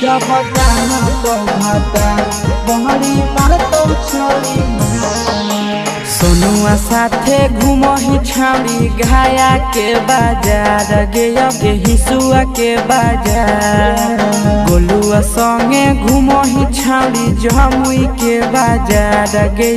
जब जाना तो भाता बहरी मारतो छौरी सोनुआ साथे घुमही छौरी घाया के बाजार गे हिसुआ के बाजार गोलुआ संगे घुमही छौरी जमुई के बाजार गे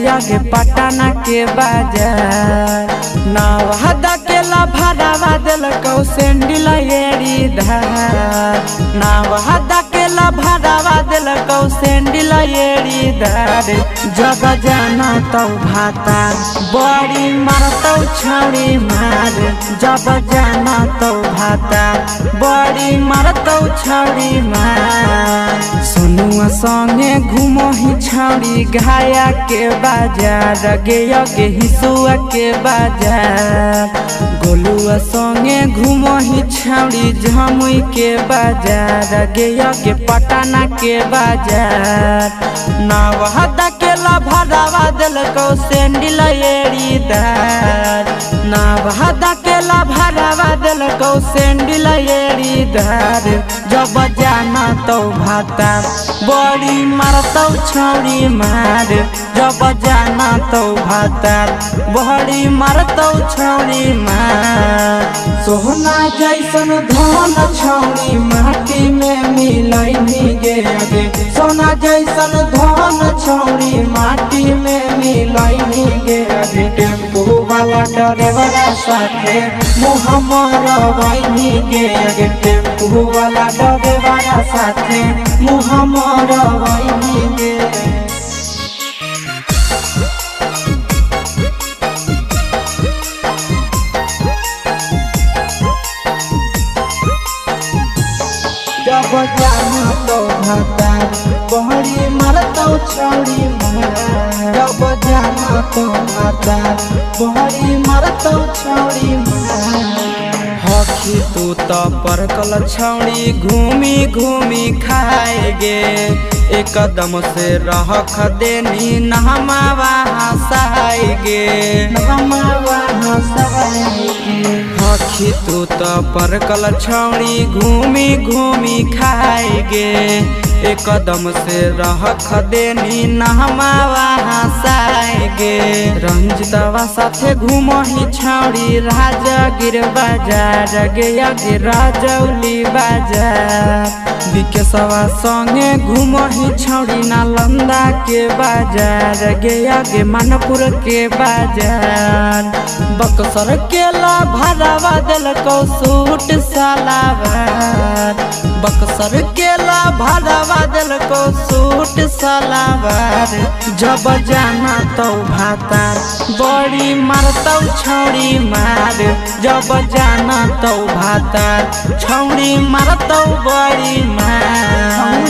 पटना के बाजार नवादा के लाभारावा दिलकौ सेंडिल एड़ी धार नवादा के लाभारावा दिलकौ सेंडिल एड़ी धार जब जाना तो भाता बड़ी मारतौ छौरी मार जब जाना तो भाता बड़ी मारतौ छौरी मार सोनुआ संगे घुमही छौरी घाया के बाजार गे हिसुआ के बाजार गोलुआ संगे घुमही छौरी जमुई के बाजार गे पटना के बाजार नवादा के लाभारावा दिलकौ सेंडिल एड़ी धार नवादा के लाभारावा दिलकौ सेंडिल एड़ी धार जब जाना तो भाता बड़ी मारतौ छौरी मार जब जाना तो भाता बड़ी मारतौ छौरी मार सोना जैसन धन छौरी माटी में मिलैनी गे सोना जैसन धन छौरी माटी में मिलैनी गे टेम्पू वाला ड्राइवर साथे मुँह मरवैनी गे टेम्पू वाला ड्राइवर साथे मुँह मरवैनी गे जब जाना तो भाता बहरी मारतौ छौरी मार जब जाना तो भाता बहरी मारतौ छौरी हखी तू तो परकल छौरी घूमी घूमी खाए गे एकदम से रख देनी नहमावा हंसाए गे नहमावा हंसाए गे हखी तू तो परकल छौरी घूमी घूमी खाए गे एकदम से रख देनी नहमावा हंसाए गे रंजितवा साथे घुमही छौरी राजगीर बाजार गे राजौली बाजार विकेशवा संगे घुमही छौरी नालंदा के बाजार गे मानपुर के बाजार बक्सर के लाभारावा दिलकौ सूट सलावार बक्सर के लाभारावा दिलकौ सूट सलावार जब जाना तो भाता बड़ी मारतौ छौरी मार जब जाना तो भाता छौरी मारतौ बड़ी मार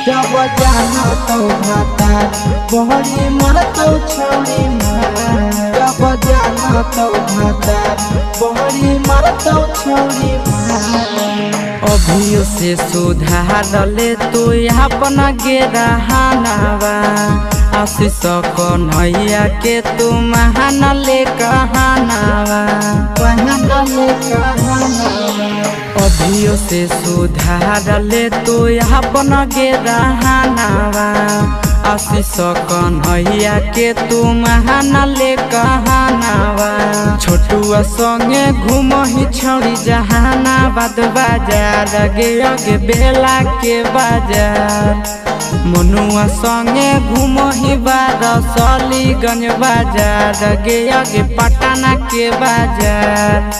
जब जाना तो भाता बहरी मारतौ छौरी मार जब जाना तो भाता बहरी मारतौ छौरी मार अभियो से सुधार ले तू अपना गे रहनावा आशीष कन्हैया के तू महान ले कहनावा अभियो से सुधार ले तू अपना गे रहनावा आशीष कन्हैया के तू महान ले कहनावा छोटुआ संगे घुमही छौरी जहानाबाद बाजार गे बेला के बाजार मनुआ संगे घुमही बारसलीगंज बाजार गे पटना के बाजार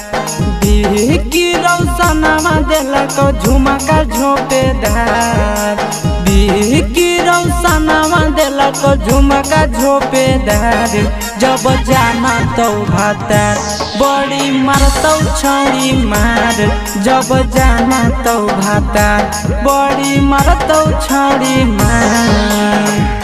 बिहकी रौशनवा दिलकौ झुमका झोपेदार बिहकी रौशनवा दिलकौ झुमका झोपेदार जब जाना तो भाता बड़ी मारतौ छौरी मार जब जाना तो भाता बड़ी मारतौ छौरी मार।